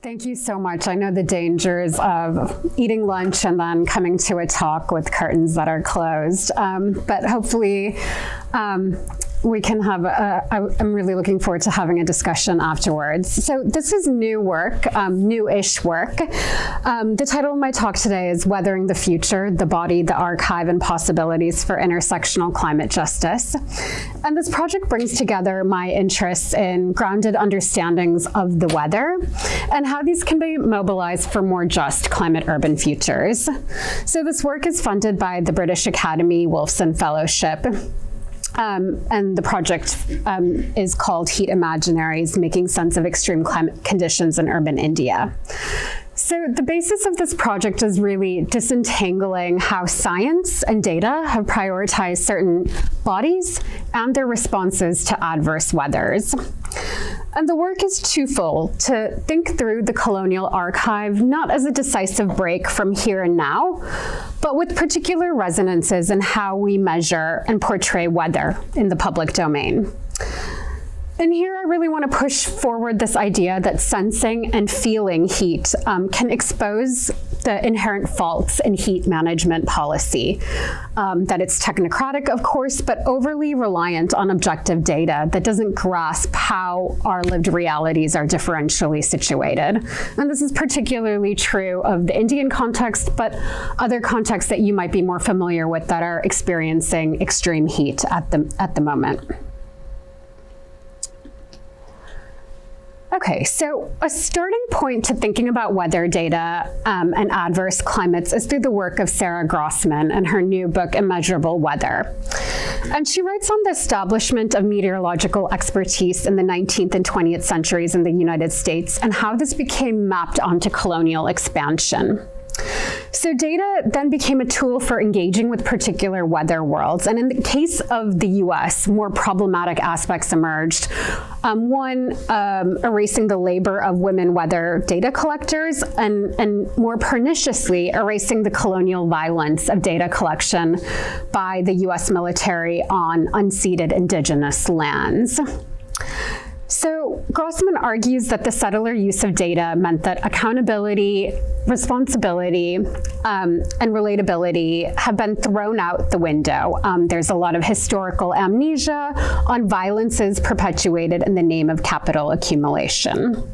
Thank you so much. I know the dangers of eating lunch and then coming to a talk with curtains that are closed, but hopefully we can have I'm really looking forward to having a discussion afterwards. So this is new work, new-ish work. The title of my talk today is Weathering the Future, the Body, the Archive, and Possibilities for Intersectional Climate Justice. And this project brings together my interests in grounded understandings of the weather and how these can be mobilized for more just climate-urban futures. So this work is funded by the British Academy Wolfson Fellowship. And the project is called Heat Imaginaries, Making Sense of Extreme Climate Conditions in Urban India. So the basis of this project is really disentangling how science and data have prioritized certain bodies and their responses to adverse weathers. And the work is twofold: to think through the colonial archive not as a decisive break from here and now, but with particular resonances in how we measure and portray weather in the public domain. And here I really want to push forward this idea that sensing and feeling heat can expose the inherent faults in heat management policy, that it's technocratic, of course, but overly reliant on objective data that doesn't grasp how our lived realities are differentially situated. And this is particularly true of the Indian context, but other contexts that you might be more familiar with that are experiencing extreme heat at the moment. Okay, so a starting point to thinking about weather data and adverse climates is through the work of Sarah Grossman and her new book, Immeasurable Weather. And she writes on the establishment of meteorological expertise in the 19th and 20th centuries in the United States and how this became mapped onto colonial expansion. So data then became a tool for engaging with particular weather worlds. And in the case of the US, more problematic aspects emerged. One, erasing the labor of women weather data collectors, and more perniciously, erasing the colonial violence of data collection by the US military on unceded indigenous lands. So Grossman argues that the settler use of data meant that accountability, responsibility, and relatability have been thrown out the window. There's a lot of historical amnesia on violences perpetuated in the name of capital accumulation.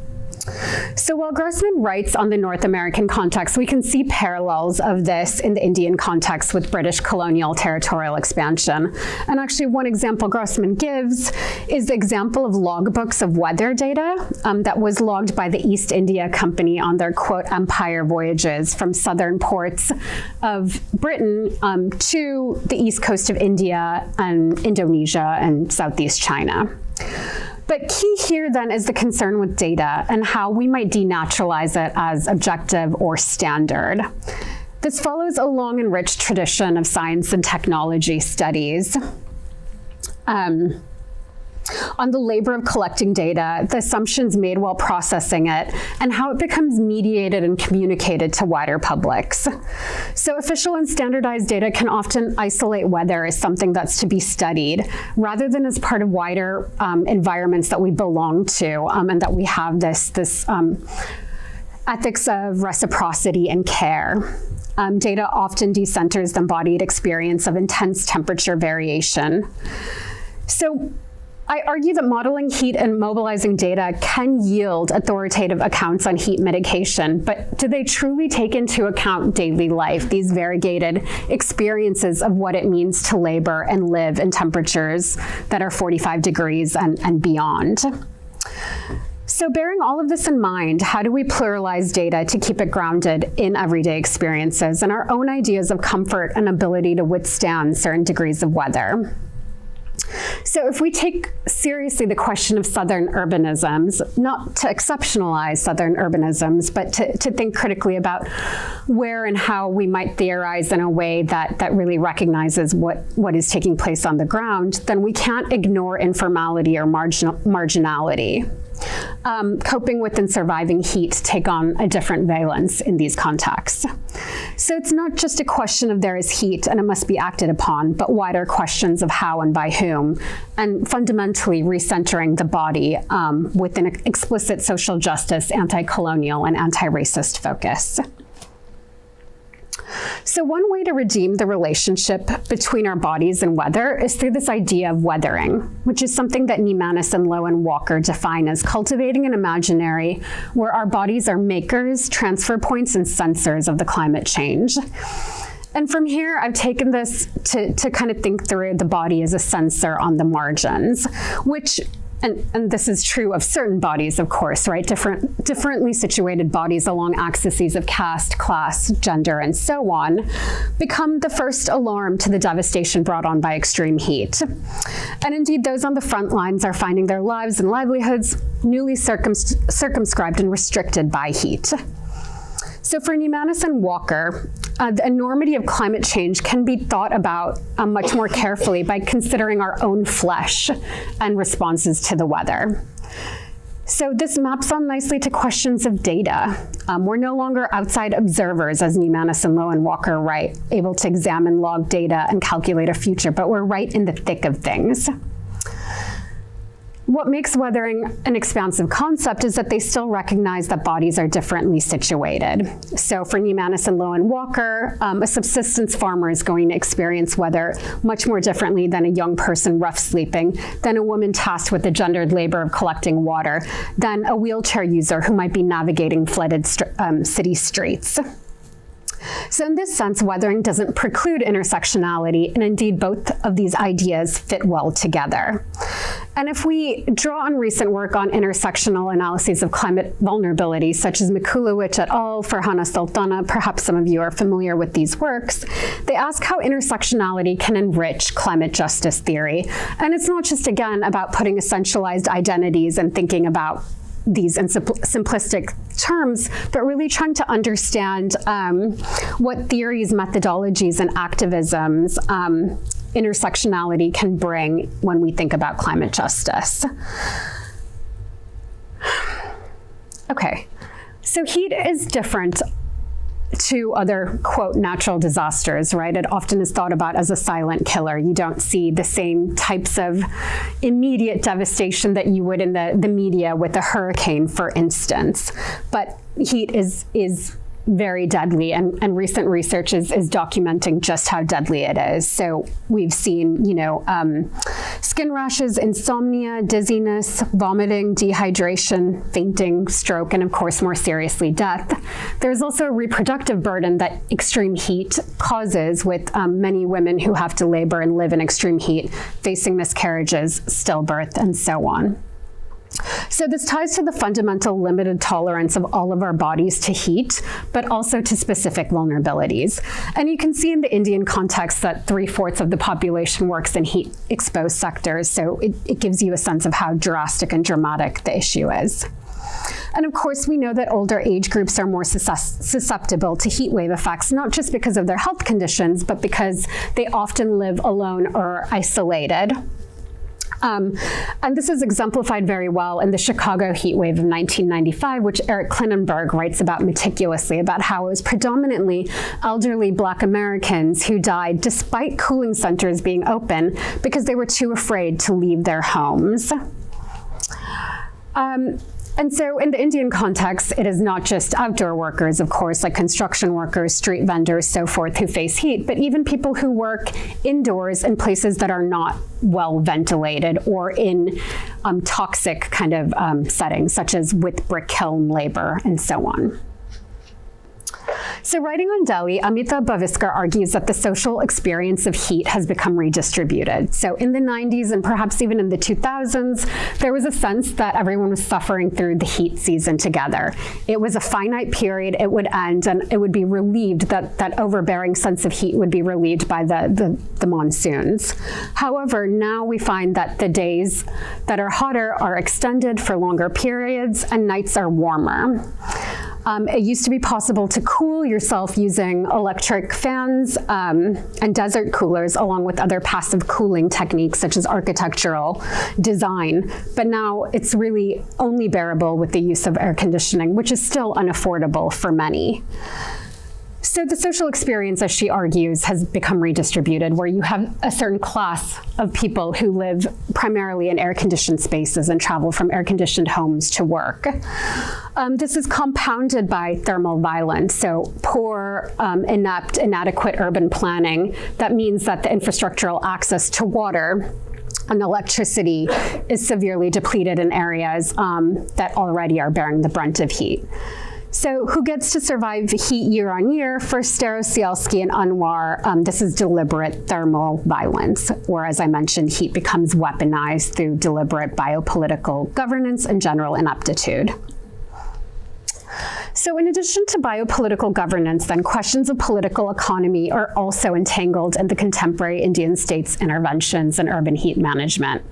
So while Grossman writes on the North American context, we can see parallels of this in the Indian context with British colonial territorial expansion. And actually one example Grossman gives is the example of logbooks of weather data that was logged by the East India Company on their, quote, empire voyages from southern ports of Britain to the east coast of India and Indonesia and Southeast China. But key here then is the concern with data and how we might denaturalize it as objective or standard. This follows a long and rich tradition of science and technology studies. On the labor of collecting data, the assumptions made while processing it, and how it becomes mediated and communicated to wider publics. So official and standardized data can often isolate weather as something that's to be studied, rather than as part of wider environments that we belong to, and that we have this ethics of reciprocity and care. Data often decenters the embodied experience of intense temperature variation. So I argue that modeling heat and mobilizing data can yield authoritative accounts on heat mitigation, but do they truly take into account daily life, these variegated experiences of what it means to labor and live in temperatures that are 45 degrees and beyond? So bearing all of this in mind, how do we pluralize data to keep it grounded in everyday experiences and our own ideas of comfort and ability to withstand certain degrees of weather? So if we take seriously the question of Southern urbanisms, not to exceptionalize Southern urbanisms, but to think critically about where and how we might theorize in a way that really recognizes what is taking place on the ground, then we can't ignore informality or marginality. Coping with and surviving heat take on a different valence in these contexts. So it's not just a question of there is heat and it must be acted upon, but wider questions of how and by whom, and fundamentally recentering the body with an explicit social justice, anti-colonial, and anti-racist focus. So one way to redeem the relationship between our bodies and weather is through this idea of weathering, which is something that Neimanis and Low and Walker define as cultivating an imaginary where our bodies are makers, transfer points, and sensors of the climate change. And from here, I've taken this to kind of think through the body as a sensor on the margins, which and this is true of certain bodies, of course, right? Differently situated bodies along axes of caste, class, gender, and so on, become the first alarm to the devastation brought on by extreme heat. And indeed, those on the front lines are finding their lives and livelihoods newly circumscribed and restricted by heat. So for Neimanis and Walker, the enormity of climate change can be thought about much more carefully by considering our own flesh and responses to the weather. So this maps on nicely to questions of data. We're no longer outside observers, as Neimanis and Low and Walker write, able to examine log data and calculate a future, but we're right in the thick of things. What makes weathering an expansive concept is that they still recognize that bodies are differently situated. So for Neimanis and Low and Walker, a subsistence farmer is going to experience weather much more differently than a young person rough sleeping, than a woman tasked with the gendered labor of collecting water, than a wheelchair user who might be navigating flooded city streets. So in this sense, weathering doesn't preclude intersectionality, and indeed both of these ideas fit well together. And if we draw on recent work on intersectional analyses of climate vulnerability, such as Mikulowicz et al., Farhana Sultana, perhaps some of you are familiar with these works, they ask how intersectionality can enrich climate justice theory. And it's not just, again, about putting essentialized identities and thinking about these in simplistic terms, but really trying to understand what theories, methodologies, and activisms intersectionality can bring when we think about climate justice. Okay, so heat is different to other, quote, natural disasters, right? It often is thought about as a silent killer. You don't see the same types of immediate devastation that you would in the media with a hurricane, for instance. But heat is very deadly, and recent research is documenting just how deadly it is. So we've seen, skin rashes, insomnia, dizziness, vomiting, dehydration, fainting, stroke, and of course, more seriously, death. There's also a reproductive burden that extreme heat causes, with many women who have to labor and live in extreme heat, facing miscarriages, stillbirth, and so on. So this ties to the fundamental limited tolerance of all of our bodies to heat, but also to specific vulnerabilities. And you can see in the Indian context that 3/4 of the population works in heat-exposed sectors, so it gives you a sense of how drastic and dramatic the issue is. And of course, we know that older age groups are more susceptible to heat wave effects, not just because of their health conditions, but because they often live alone or isolated. And this is exemplified very well in the Chicago heat wave of 1995, which Eric Klinenberg writes about meticulously, about how it was predominantly elderly Black Americans who died despite cooling centers being open because they were too afraid to leave their homes. And so in the Indian context, it is not just outdoor workers, of course, like construction workers, street vendors, so forth, who face heat, but even people who work indoors in places that are not well ventilated or in toxic kind of settings, such as with brick kiln labor and so on. So writing on Delhi, Amita Bhaviskar argues that the social experience of heat has become redistributed. So in the 90s and perhaps even in the 2000s, there was a sense that everyone was suffering through the heat season together. It was a finite period, it would end, and it would be relieved, that overbearing sense of heat would be relieved by the monsoons. However, now we find that the days that are hotter are extended for longer periods and nights are warmer. It used to be possible to cool yourself using electric fans and desert coolers, along with other passive cooling techniques such as architectural design. But now it's really only bearable with the use of air conditioning, which is still unaffordable for many. So the social experience, as she argues, has become redistributed, where you have a certain class of people who live primarily in air-conditioned spaces and travel from air-conditioned homes to work. This is compounded by thermal violence, so poor, inept, inadequate urban planning. That means that the infrastructural access to water and electricity is severely depleted in areas that already are bearing the brunt of heat. So who gets to survive heat year on year? For Starosielski and Anwar, this is deliberate thermal violence, where, as I mentioned, heat becomes weaponized through deliberate biopolitical governance and general ineptitude. So in addition to biopolitical governance, then questions of political economy are also entangled in the contemporary Indian states' interventions in urban heat management.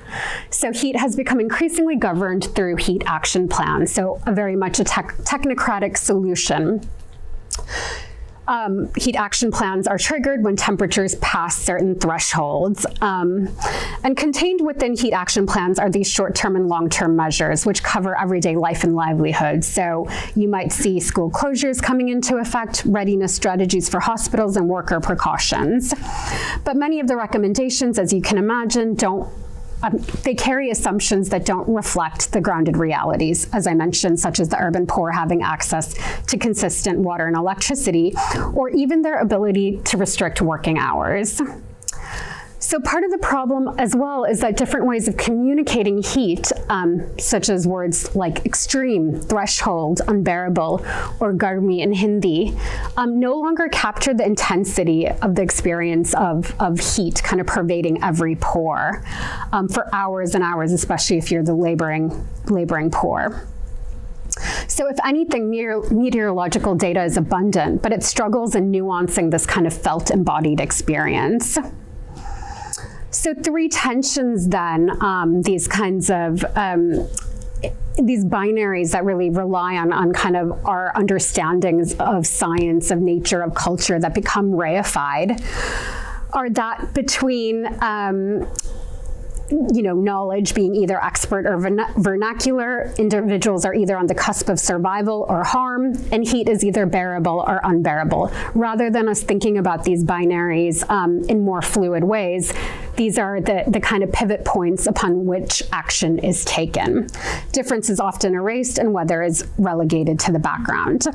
So heat has become increasingly governed through heat action plans, so very much a technocratic solution. Heat action plans are triggered when temperatures pass certain thresholds. And contained within heat action plans are these short-term and long-term measures, which cover everyday life and livelihood. So you might see school closures coming into effect, readiness strategies for hospitals, and worker precautions. But many of the recommendations, as you can imagine, they carry assumptions that don't reflect the grounded realities, as I mentioned, such as the urban poor having access to consistent water and electricity, or even their ability to restrict working hours. So part of the problem as well is that different ways of communicating heat, such as words like extreme, threshold, unbearable, or garmi in Hindi, no longer capture the intensity of the experience of heat kind of pervading every pore for hours and hours, especially if you're the laboring poor. So if anything, meteorological data is abundant, but it struggles in nuancing this kind of felt embodied experience. So three tensions then, these kinds of, these binaries that really rely on kind of our understandings of science, of nature, of culture that become reified, are that between knowledge being either expert or vernacular. Individuals are either on the cusp of survival or harm, and heat is either bearable or unbearable. Rather than us thinking about these binaries in more fluid ways, these are the kind of pivot points upon which action is taken. Difference is often erased and weather is relegated to the background.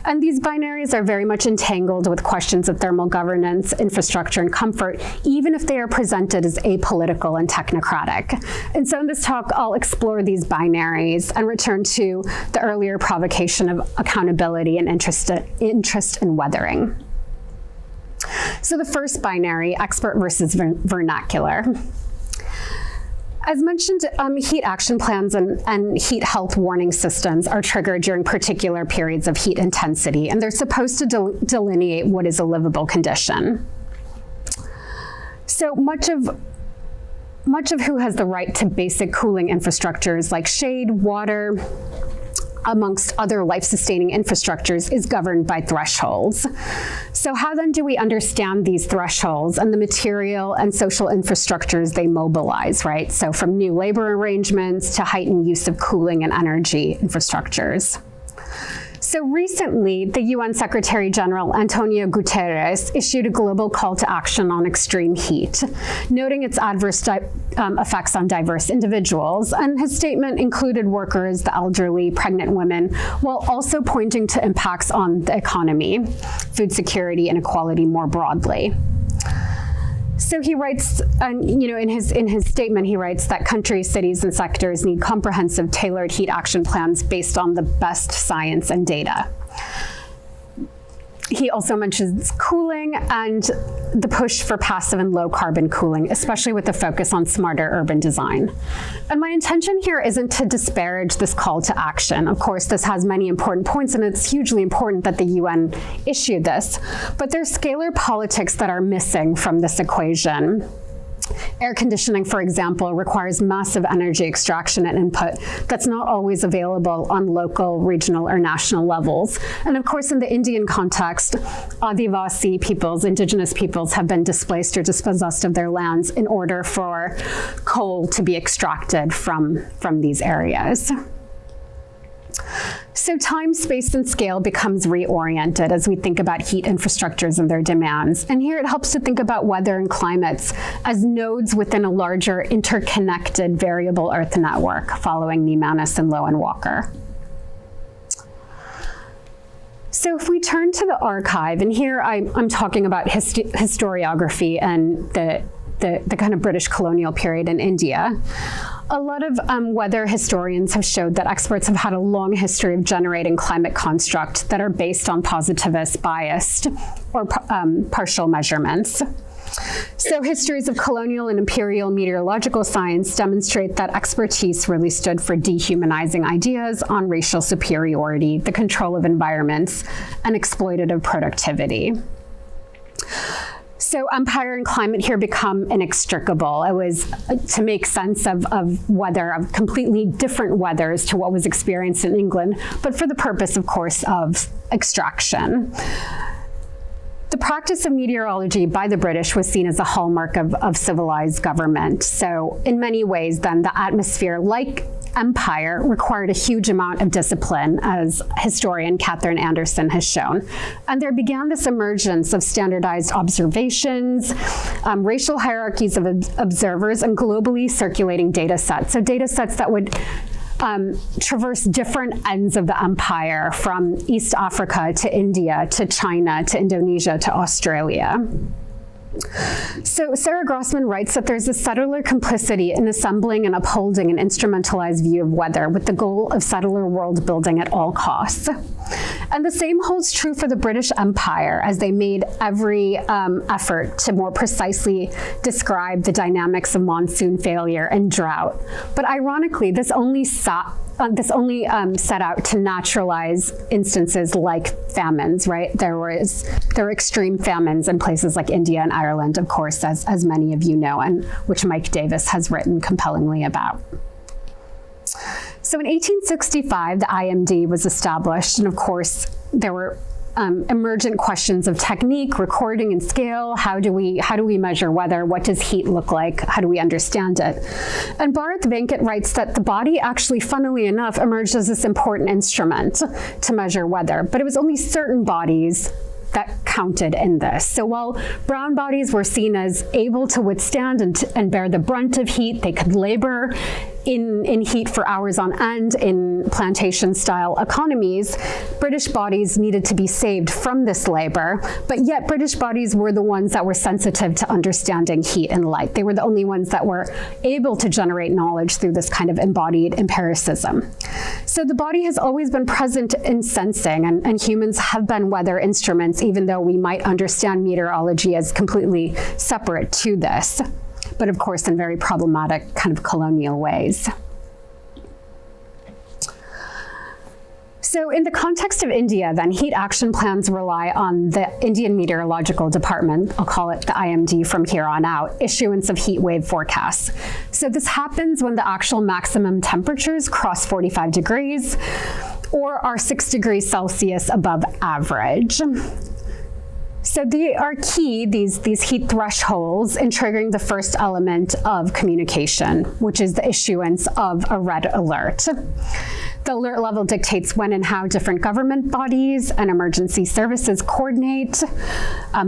And these binaries are very much entangled with questions of thermal governance, infrastructure, and comfort, even if they are presented as apolitical and technocratic. And so in this talk, I'll explore these binaries and return to the earlier provocation of accountability and interest in weathering. So the first binary, expert versus vernacular. As mentioned, heat action plans and heat health warning systems are triggered during particular periods of heat intensity, and they're supposed to delineate what is a livable condition. So much of who has the right to basic cooling infrastructures like shade, water, amongst other life-sustaining infrastructures, is governed by thresholds. So how then do we understand these thresholds and the material and social infrastructures they mobilize, right? So from new labor arrangements to heightened use of cooling and energy infrastructures. So recently, the UN Secretary General Antonio Guterres issued a global call to action on extreme heat, noting its adverse effects on diverse individuals, and his statement included workers, the elderly, pregnant women, while also pointing to impacts on the economy, food security, and inequality more broadly. So he writes, in his statement, he writes that countries, cities, and sectors need comprehensive, tailored heat action plans based on the best science and data. He also mentions cooling and the push for passive and low carbon cooling, especially with the focus on smarter urban design. And my intention here isn't to disparage this call to action. Of course, this has many important points, and it's hugely important that the UN issued this, but there's scalar politics that are missing from this equation. Air conditioning, for example, requires massive energy extraction and input that's not always available on local, regional, or national levels. And of course, in the Indian context, Adivasi peoples, indigenous peoples, have been displaced or dispossessed of their lands in order for coal to be extracted from these areas. So time, space, and scale becomes reoriented as we think about heat infrastructures and their demands. And here it helps to think about weather and climates as nodes within a larger interconnected variable Earth network, following Neimanis and Lowen Walker. So if we turn to the archive, and here I'm talking about historiography and the kind of British colonial period in India. A lot of weather historians have showed that experts have had a long history of generating climate constructs that are based on positivist, biased, or partial measurements. So histories of colonial and imperial meteorological science demonstrate that expertise really stood for dehumanizing ideas on racial superiority, the control of environments, and exploitative productivity. So empire and climate here become inextricable. It was to make sense of weather, of completely different weathers to what was experienced in England, but for the purpose, of course, of extraction. The practice of meteorology by the British was seen as a hallmark of civilized government. So in many ways, then, the atmosphere, like empire, required a huge amount of discipline, as historian Catherine Anderson has shown. And there began this emergence of standardized observations, racial hierarchies of observers, and globally circulating data sets. So data sets that would traverse different ends of the empire, from East Africa to India to China to Indonesia to Australia. So Sarah Grossman writes that there's a settler complicity in assembling and upholding an instrumentalized view of weather with the goal of settler world building at all costs. And the same holds true for the British Empire, as they made every effort to more precisely describe the dynamics of monsoon failure and drought. But ironically, this only set out to naturalize instances like famines, right? There were extreme famines in places like India and Ireland, of course, as many of you know, and which Mike Davis has written compellingly about. So in 1865, the IMD was established, and of course, there were emergent questions of technique, recording, and scale. How do we measure weather? What does heat look like? How do we understand it? And Bharat Venkat writes that the body actually, funnily enough, emerged as this important instrument to measure weather, but it was only certain bodies that counted in this. So while brown bodies were seen as able to withstand and bear the brunt of heat, they could labor in heat for hours on end in plantation-style economies, British bodies needed to be saved from this labor, but yet British bodies were the ones that were sensitive to understanding heat and light. They were the only ones that were able to generate knowledge through this kind of embodied empiricism. So the body has always been present in sensing, and humans have been weather instruments, even though we might understand meteorology as completely separate to this, but of course in very problematic kind of colonial ways. So in the context of India, then, heat action plans rely on the Indian Meteorological Department, I'll call it the IMD from here on out, issuance of heat wave forecasts. So this happens when the actual maximum temperatures cross 45 degrees or are 6 degrees Celsius above average. So they are key, these heat thresholds, in triggering the first element of communication, which is the issuance of a red alert. The alert level dictates when and how different government bodies and emergency services coordinate,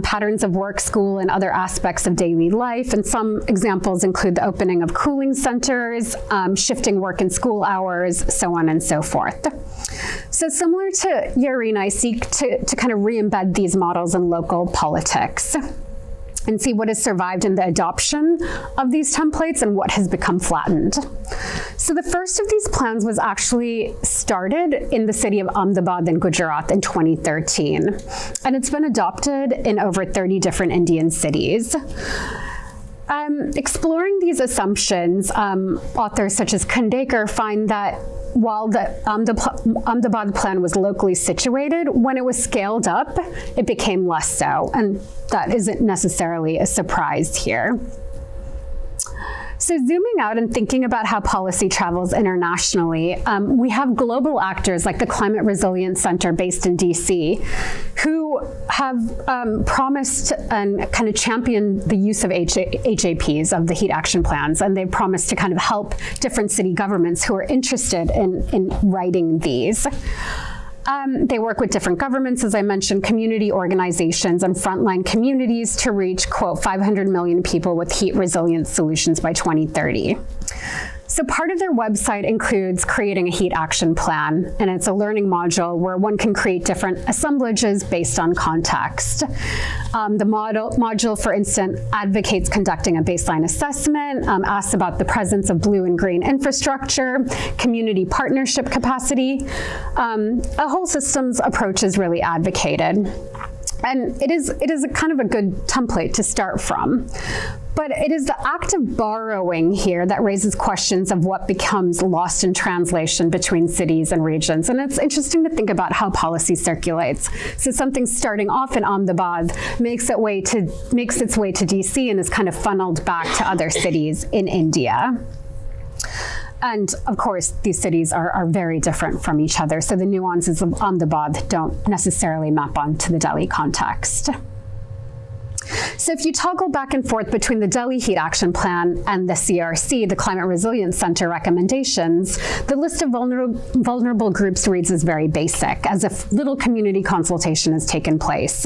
patterns of work, school, and other aspects of daily life. And some examples include the opening of cooling centers, shifting work and school hours, so on and so forth. So similar to Yarina, I seek to kind of re-embed these models in local politics and see what has survived in the adoption of these templates and what has become flattened. So the first of these plans was actually started in the city of Ahmedabad in Gujarat in 2013, and it's been adopted in over 30 different Indian cities. Exploring these assumptions, authors such as Khandekar find that while the Ahmedabad plan was locally situated, when it was scaled up, it became less so, and that isn't necessarily a surprise here. So zooming out and thinking about how policy travels internationally, we have global actors like the Climate Resilience Center based in DC, who have promised and kind of championed the use of HAPs, of the heat action plans, and they've promised to kind of help different city governments who are interested in writing these. They work with different governments, as I mentioned, community organizations and frontline communities to reach, quote, 500 million people with heat resilient solutions by 2030. So part of their website includes creating a heat action plan, and it's a learning module where one can create different assemblages based on context. The module, for instance, advocates conducting a baseline assessment, asks about the presence of blue and green infrastructure, community partnership capacity. A whole systems approach is really advocated. And it is a kind of a good template to start from. But it is the act of borrowing here that raises questions of what becomes lost in translation between cities and regions. And it's interesting to think about how policy circulates. So something starting off in Ahmedabad makes its way to DC and is kind of funneled back to other cities in India. And of course, these cities are very different from each other. So the nuances of Ahmedabad don't necessarily map onto the Delhi context. So if you toggle back and forth between the Delhi Heat Action Plan and the CRC, the Climate Resilience Center recommendations, the list of vulnerable groups reads as very basic, as if little community consultation has taken place.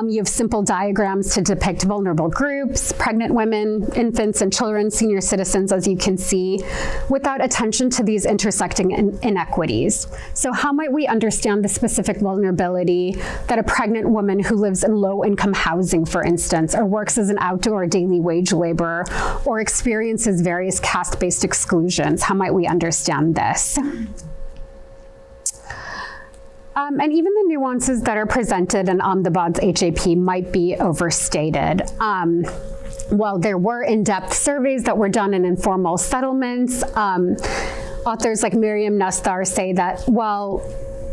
You have simple diagrams to depict vulnerable groups, pregnant women, infants and children, senior citizens, as you can see, without attention to these intersecting inequities. So how might we understand the specific vulnerability that a pregnant woman who lives in low-income housing, for instance, or works as an outdoor daily wage laborer, or experiences various caste-based exclusions? How might we understand this? And even the nuances that are presented in Ahmedabad's HAP might be overstated. While there were in-depth surveys that were done in informal settlements, authors like Miriam Nastar say that, well,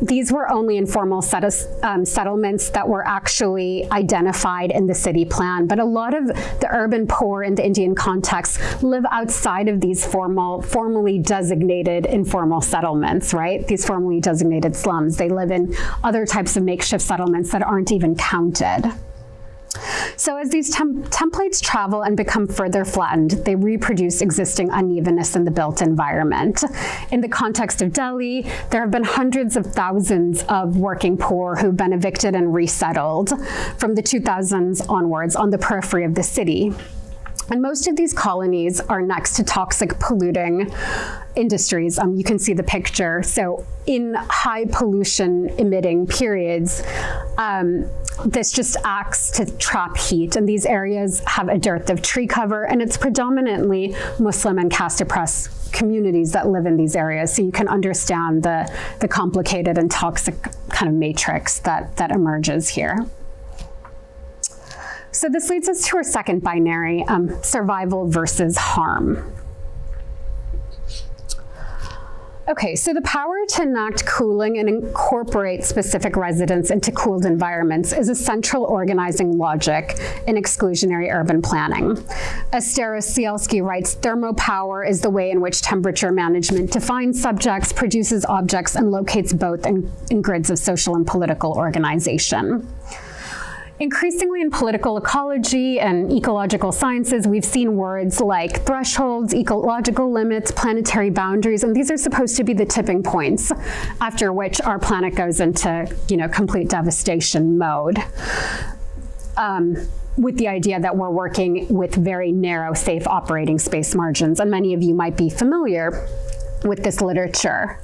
these were only informal settlements that were actually identified in the city plan, but a lot of the urban poor in the Indian context live outside of these formally designated informal settlements, right? These formally designated slums. They live in other types of makeshift settlements that aren't even counted. So as these templates travel and become further flattened, they reproduce existing unevenness in the built environment. In the context of Delhi, there have been hundreds of thousands of working poor who've been evicted and resettled from the 2000s onwards on the periphery of the city. And most of these colonies are next to toxic polluting industries. You can see the picture. So in high pollution emitting periods, this just acts to trap heat. And these areas have a dearth of tree cover, and it's predominantly Muslim and caste-oppressed communities that live in these areas. So you can understand the complicated and toxic kind of matrix that emerges here. So this leads us to our second binary, survival versus harm. Okay, so the power to enact cooling and incorporate specific residents into cooled environments is a central organizing logic in exclusionary urban planning. As Starosielski writes, thermopower is the way in which temperature management defines subjects, produces objects, and locates both in grids of social and political organization. Increasingly in political ecology and ecological sciences, we've seen words like thresholds, ecological limits, planetary boundaries, and these are supposed to be the tipping points after which our planet goes into, complete devastation mode. With the idea that we're working with very narrow, safe operating space margins, and many of you might be familiar with this literature.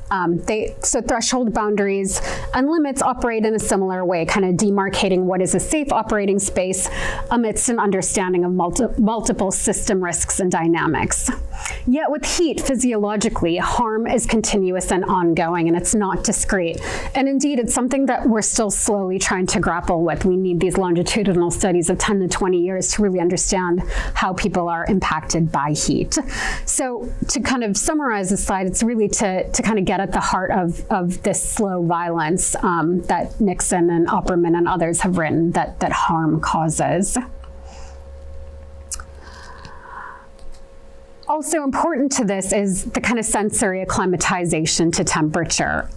So threshold boundaries and limits operate in a similar way, kind of demarcating what is a safe operating space amidst an understanding of multiple system risks and dynamics. Yet with heat, physiologically, harm is continuous and ongoing, and it's not discrete. And indeed, it's something that we're still slowly trying to grapple with. We need these longitudinal studies of 10 to 20 years to really understand how people are impacted by heat. So to kind of summarize this slide, it's really to kind of get at the heart of this slow violence that Nixon and Opperman and others have written that harm causes. Also important to this is the kind of sensory acclimatization to temperature.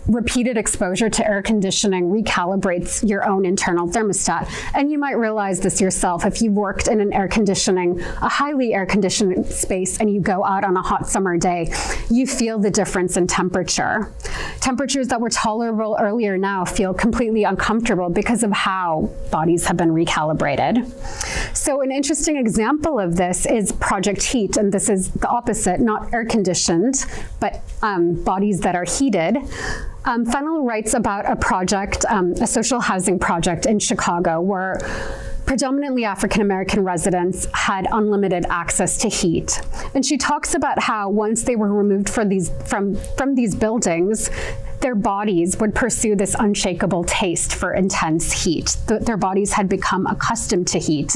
Repeated exposure to air conditioning recalibrates your own internal thermostat. And you might realize this yourself if you've worked in a highly air conditioned space and you go out on a hot summer day, you feel the difference in temperature. Temperatures that were tolerable earlier now feel completely uncomfortable because of how bodies have been recalibrated. So an interesting example of this is Project Heat, and this is the opposite, not air conditioned, but bodies that are heated. Fennell writes about a project, a social housing project in Chicago, where predominantly African-American residents had unlimited access to heat. And she talks about how once they were removed from these buildings, their bodies would pursue this unshakable taste for intense heat. Their bodies had become accustomed to heat.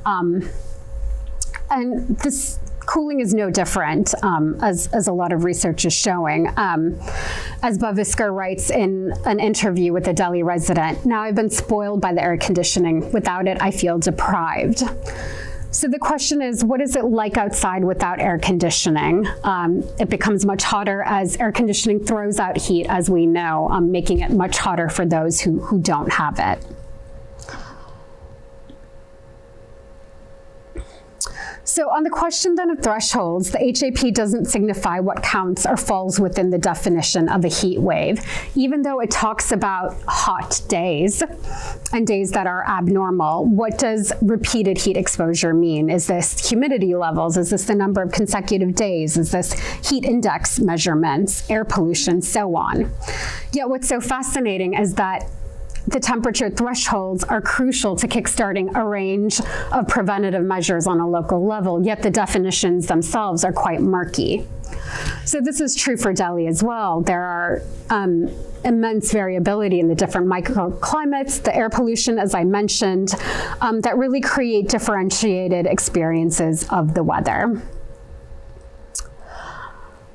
And this cooling is no different, as a lot of research is showing. As Bhaviskar writes in an interview with a Delhi resident, "Now I've been spoiled by the air conditioning. Without it, I feel deprived." So the question is, what is it like outside without air conditioning? It becomes much hotter as air conditioning throws out heat, as we know, making it much hotter for those who don't have it. So on the question then of thresholds, the HAP doesn't signify what counts or falls within the definition of a heat wave, even though it talks about hot days and days that are abnormal. What does repeated heat exposure mean? Is this humidity levels? Is this the number of consecutive days? Is this heat index measurements, air pollution, so on? Yet what's so fascinating is that the temperature thresholds are crucial to kickstarting a range of preventative measures on a local level, yet the definitions themselves are quite murky. So this is true for Delhi as well. There are immense variability in the different microclimates, the air pollution, as I mentioned, that really create differentiated experiences of the weather.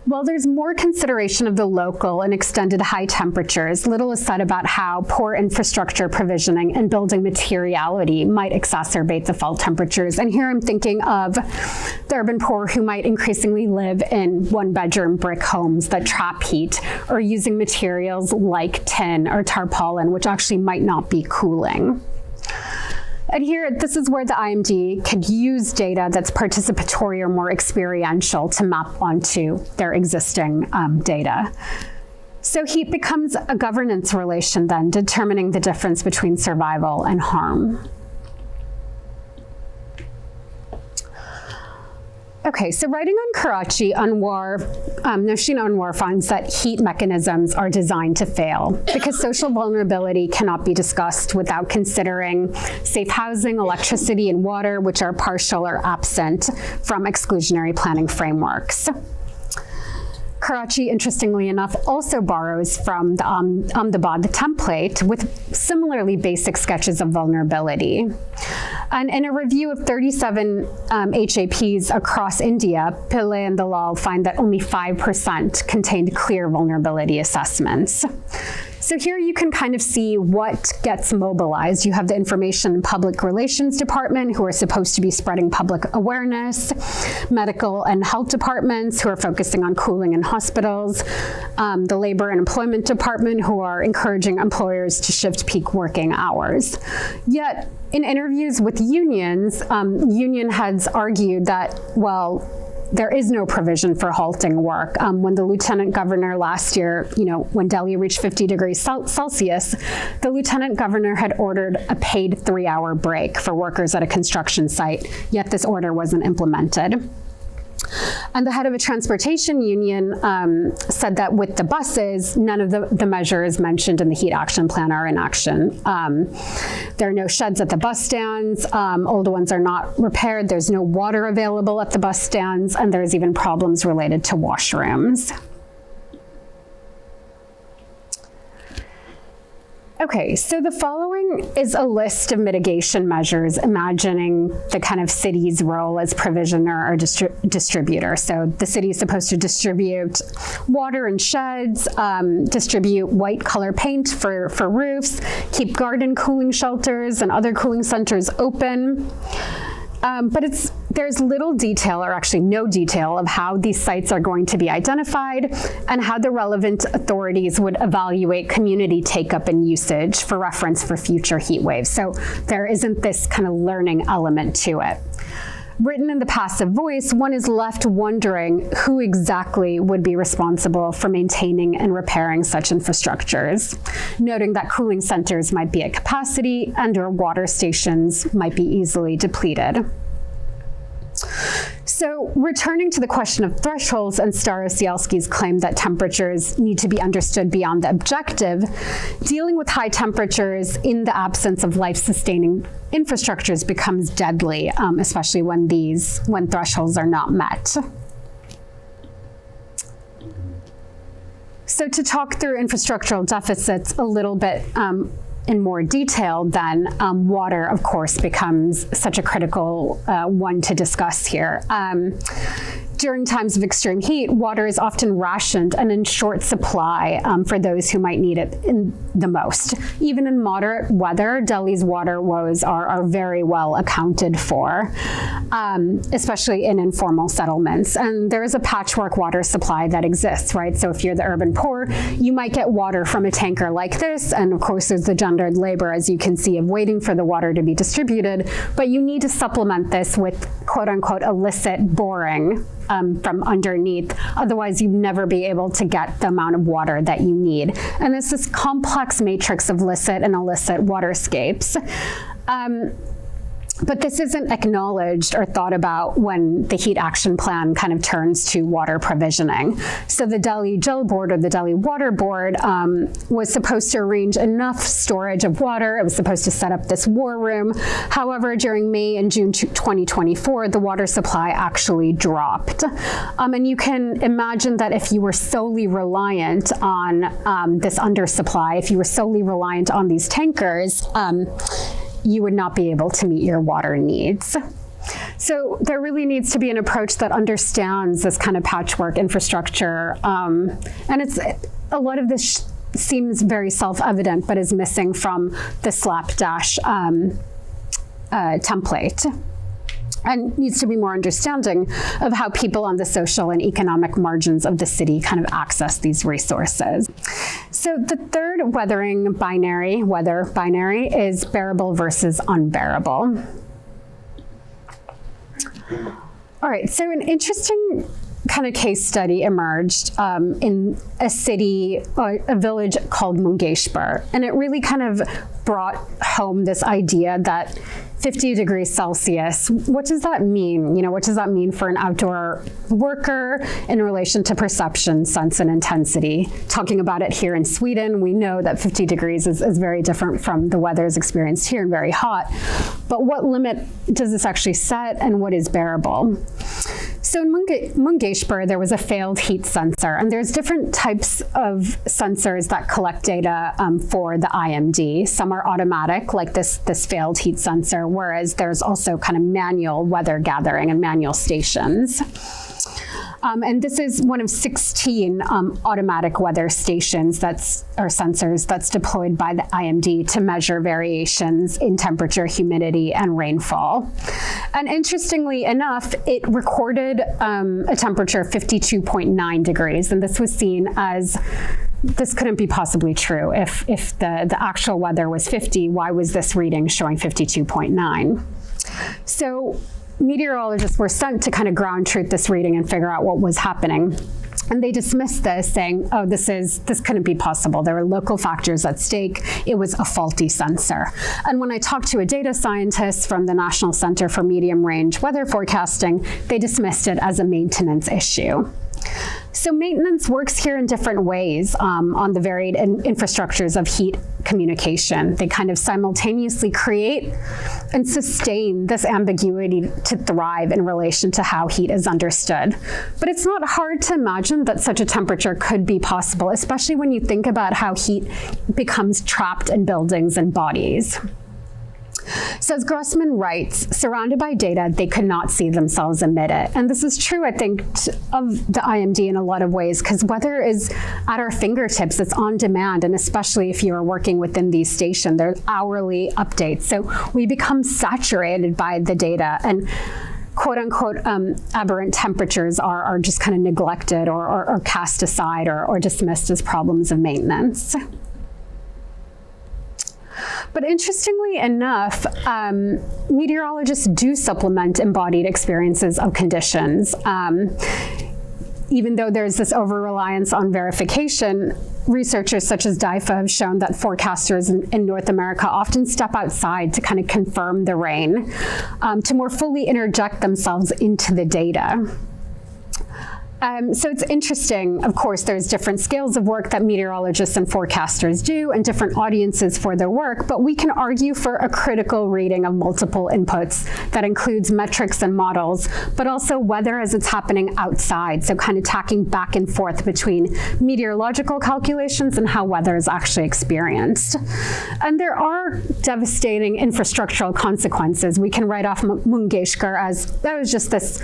While there's more consideration of the local and extended high temperatures, little is said about how poor infrastructure provisioning and building materiality might exacerbate the fall temperatures. And here I'm thinking of the urban poor who might increasingly live in one-bedroom brick homes that trap heat, or using materials like tin or tarpaulin, which actually might not be cooling. And here, this is where the IMD could use data that's participatory or more experiential to map onto their existing data. So heat becomes a governance relation then, determining the difference between survival and harm. Okay, so writing on Karachi, Nosheen Anwar finds that heat mechanisms are designed to fail because social vulnerability cannot be discussed without considering safe housing, electricity, and water, which are partial or absent from exclusionary planning frameworks. Karachi, interestingly enough, also borrows from the Ahmedabad, the template, with similarly basic sketches of vulnerability. And in a review of 37 HAPs across India, Pillai and Dalal find that only 5% contained clear vulnerability assessments. So here you can kind of see what gets mobilized. You have the Information and Public Relations Department, who are supposed to be spreading public awareness, medical and health departments, who are focusing on cooling in hospitals, the Labor and Employment Department, who are encouraging employers to shift peak working hours. Yet, in interviews with unions, union heads argued that, well, there is no provision for halting work. When the lieutenant governor last year, when Delhi reached 50 degrees Celsius, the lieutenant governor had ordered a paid 3-hour break for workers at a construction site, yet this order wasn't implemented. And the head of a transportation union said that with the buses, none of the measures mentioned in the heat action plan are in action. There are no sheds at the bus stands, older ones are not repaired, there's no water available at the bus stands, and there's even problems related to washrooms. Okay, so the following is a list of mitigation measures, imagining the kind of city's role as provisioner or distributor. So the city is supposed to distribute water in sheds, distribute white color paint for roofs, keep garden cooling shelters and other cooling centers open. But it's there's little detail, or actually no detail, of how these sites are going to be identified and how the relevant authorities would evaluate community take-up and usage for reference for future heat waves. So there isn't this kind of learning element to it. Written in the passive voice, one is left wondering who exactly would be responsible for maintaining and repairing such infrastructures, noting that cooling centers might be at capacity and/or water stations might be easily depleted. So returning to the question of thresholds and Starosielski's claim that temperatures need to be understood beyond the objective, dealing with high temperatures in the absence of life-sustaining infrastructures becomes deadly, especially when thresholds are not met. So to talk through infrastructural deficits a little bit in more detail, then water, of course, becomes such a critical one to discuss here. During times of extreme heat, water is often rationed and in short supply for those who might need it the most. Even in moderate weather, Delhi's water woes are very well accounted for, especially in informal settlements. And there is a patchwork water supply that exists, right? So if you're the urban poor, you might get water from a tanker like this, and of course there's the gendered labor, as you can see, of waiting for the water to be distributed, but you need to supplement this with quote-unquote illicit boring from underneath. Otherwise, you'd never be able to get the amount of water that you need. And it's this complex matrix of licit and illicit waterscapes. But this isn't acknowledged or thought about when the heat action plan kind of turns to water provisioning. So the Delhi Jal Board, or the Delhi Water Board, was supposed to arrange enough storage of water. It was supposed to set up this war room. However, during May and June 2024, the water supply actually dropped. And you can imagine that if you were solely reliant on this undersupply, if you were solely reliant on these tankers, you would not be able to meet your water needs. So there really needs to be an approach that understands this kind of patchwork infrastructure. And a lot of this seems very self-evident, but is missing from the slapdash template. And needs to be more understanding of how people on the social and economic margins of the city kind of access these resources. So the third weather binary is bearable versus unbearable. All right, so an interesting kind of case study emerged in a city, a village called Mungeshpur, and it really kind of brought home this idea that 50 degrees Celsius, what does that mean? You know, what does that mean for an outdoor worker in relation to perception, sense, and intensity? Talking about it here in Sweden, we know that 50 degrees is very different from the weathers experienced here and very hot. But what limit does this actually set, and what is bearable? So in Mungeshpur, there was a failed heat sensor, and there's different types of sensors that collect data for the IMD. Some are automatic, like this failed heat sensor, whereas there's also kind of manual weather gathering and manual stations. And this is one of 16 automatic weather stations or sensors that's deployed by the IMD to measure variations in temperature, humidity, and rainfall. And interestingly enough, it recorded a temperature of 52.9 degrees, and this was seen as this couldn't be possibly true. If the actual weather was 50, why was this reading showing 52.9? So meteorologists were sent to kind of ground truth this reading and figure out what was happening. And they dismissed this, saying, oh, this couldn't be possible. There were local factors at stake. It was a faulty sensor. And when I talked to a data scientist from the National Center for Medium Range Weather Forecasting, they dismissed it as a maintenance issue. So maintenance works here in different ways on the varied infrastructures of heat communication. They kind of simultaneously create and sustain this ambiguity to thrive in relation to how heat is understood. But it's not hard to imagine that such a temperature could be possible, especially when you think about how heat becomes trapped in buildings and bodies. So as Grossman writes, surrounded by data, they could not see themselves amid it. And this is true, I think, of the IMD in a lot of ways, because weather is at our fingertips, it's on demand, and especially if you're working within these stations, there's hourly updates. So we become saturated by the data. And quote unquote aberrant temperatures are just kind of neglected or cast aside or dismissed as problems of maintenance. But interestingly enough, meteorologists do supplement embodied experiences of conditions. Even though there's this over-reliance on verification, researchers such as DIFA have shown that forecasters in North America often step outside to kind of confirm the rain, to more fully interject themselves into the data. So it's interesting, of course, there's different scales of work that meteorologists and forecasters do and different audiences for their work, but we can argue for a critical rating of multiple inputs that includes metrics and models, but also weather as it's happening outside, so kind of tacking back and forth between meteorological calculations and how weather is actually experienced. And there are devastating infrastructural consequences. We can write off Mungeshkar as, that was just this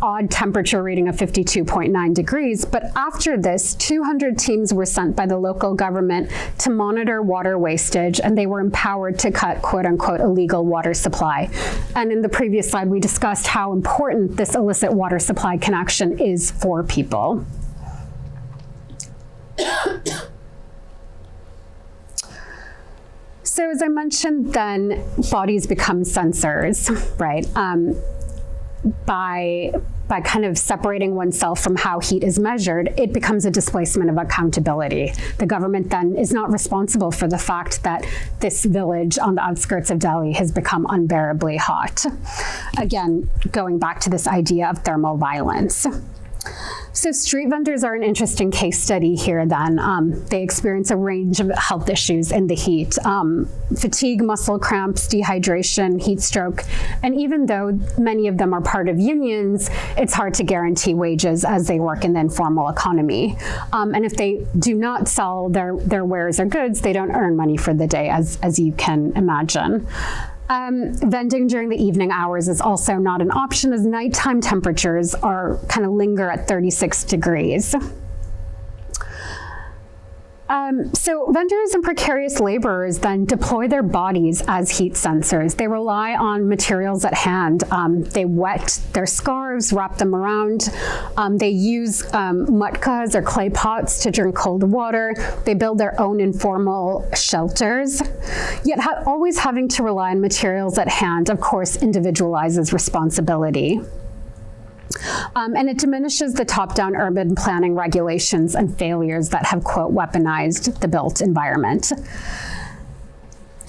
odd temperature reading of 52.9 degrees, but after this, 200 teams were sent by the local government to monitor water wastage, and they were empowered to cut quote-unquote illegal water supply. And in the previous slide, we discussed how important this illicit water supply connection is for people. So as I mentioned, then bodies become sensors, right? By kind of separating oneself from how heat is measured, it becomes a displacement of accountability. The government then is not responsible for the fact that this village on the outskirts of Delhi has become unbearably hot. Again, going back to this idea of thermal violence. So street vendors are an interesting case study here then. They experience a range of health issues in the heat. Fatigue, muscle cramps, dehydration, heat stroke, and even though many of them are part of unions, it's hard to guarantee wages as they work in the informal economy. And if they do not sell their wares or goods, they don't earn money for the day, as you can imagine. Vending during the evening hours is also not an option, as nighttime temperatures are kind of linger at 36 degrees. So vendors and precarious laborers then deploy their bodies as heat sensors. They rely on materials at hand. They wet their scarves, wrap them around. They use matkas or clay pots to drink cold water. They build their own informal shelters. Yet always having to rely on materials at hand, of course, individualizes responsibility. And it diminishes the top-down urban planning regulations and failures that have, quote, weaponized the built environment.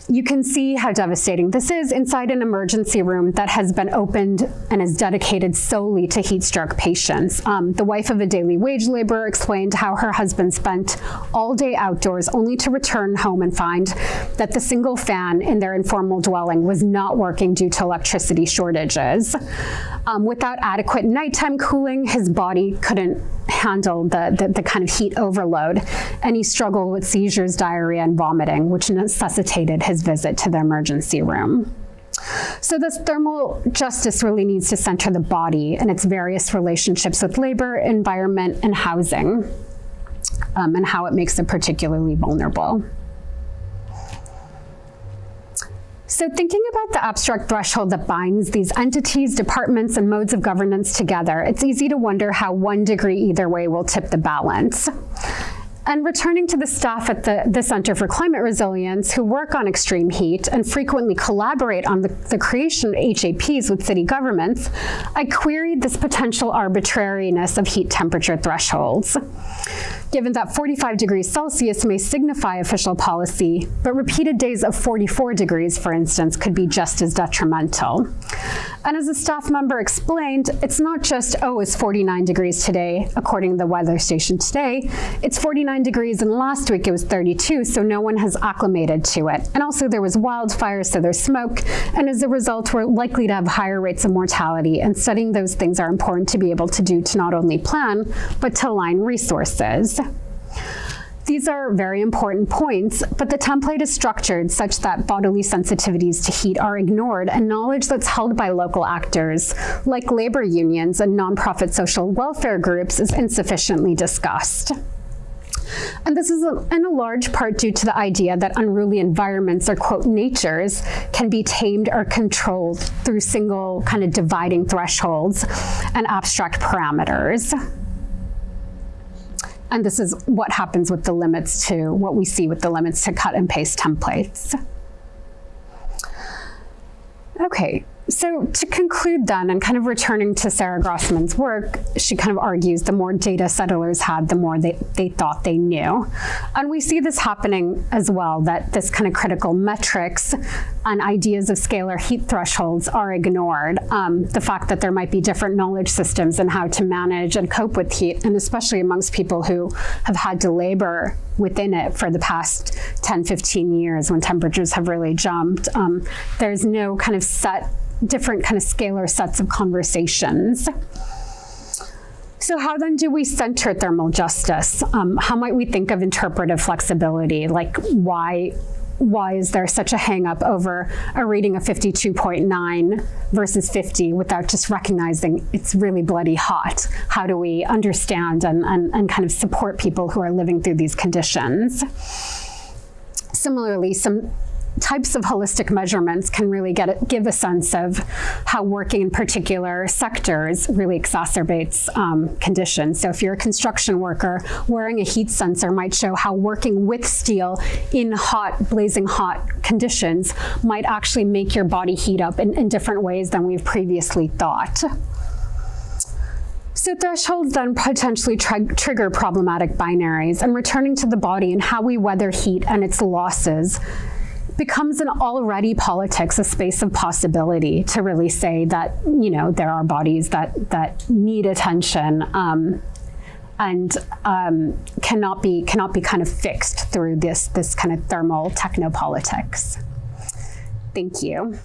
You can see how devastating this is inside an emergency room that has been opened and is dedicated solely to heat stroke patients. The wife of a daily wage laborer explained how her husband spent all day outdoors only to return home and find that the single fan in their informal dwelling was not working due to electricity shortages. Without adequate nighttime cooling, his body couldn't handle the kind of heat overload, and he struggled with seizures, diarrhea, and vomiting, which necessitated his visit to the emergency room. So this thermal justice really needs to center the body and its various relationships with labor, environment, and housing, and how it makes it particularly vulnerable. So thinking about the abstract threshold that binds these entities, departments, and modes of governance together, it's easy to wonder how 1 degree either way will tip the balance. And returning to the staff at the Center for Climate Resilience, who work on extreme heat and frequently collaborate on the creation of HAPs with city governments, I queried this potential arbitrariness of heat temperature thresholds. Given that 45 degrees Celsius may signify official policy, but repeated days of 44 degrees, for instance, could be just as detrimental. And as a staff member explained, it's not just, oh, it's 49 degrees today, according to the weather station today. It's 49 degrees, and last week it was 32, so no one has acclimated to it. And also there was wildfires, so there's smoke, and as a result, we're likely to have higher rates of mortality, and studying those things are important to be able to do to not only plan, but to align resources. These are very important points, but the template is structured such that bodily sensitivities to heat are ignored, and knowledge that's held by local actors, like labor unions and nonprofit social welfare groups, is insufficiently discussed. And this is in a large part due to the idea that unruly environments, or quote, natures, can be tamed or controlled through single kind of dividing thresholds and abstract parameters. And this is what happens with the limits to, what we see with the limits to cut and paste templates. Okay, so to conclude then, and kind of returning to Sarah Grossman's work, she kind of argues the more data settlers had, the more they thought they knew. And we see this happening as well, that this kind of critical metrics and ideas of scalar heat thresholds are ignored. The fact that there might be different knowledge systems and how to manage and cope with heat, and especially amongst people who have had to labor within it for the past 10, 15 years when temperatures have really jumped. There's no kind of different kind of scalar sets of conversations. So how then do we center thermal justice? How might we think of interpretive flexibility? Like why is there such a hang up over a reading of 52.9 versus 50 without just recognizing it's really bloody hot? How do we understand and kind of support people who are living through these conditions? Similarly, some types of holistic measurements can really give a sense of how working in particular sectors really exacerbates conditions. So if you're a construction worker, wearing a heat sensor might show how working with steel in hot, blazing hot conditions might actually make your body heat up in different ways than we've previously thought. So thresholds then potentially trigger problematic binaries, and returning to the body and how we weather heat and its losses becomes an already politics, a space of possibility to really say that, you know, there are bodies that need attention and cannot be kind of fixed through this kind of thermal technopolitics. Thank you.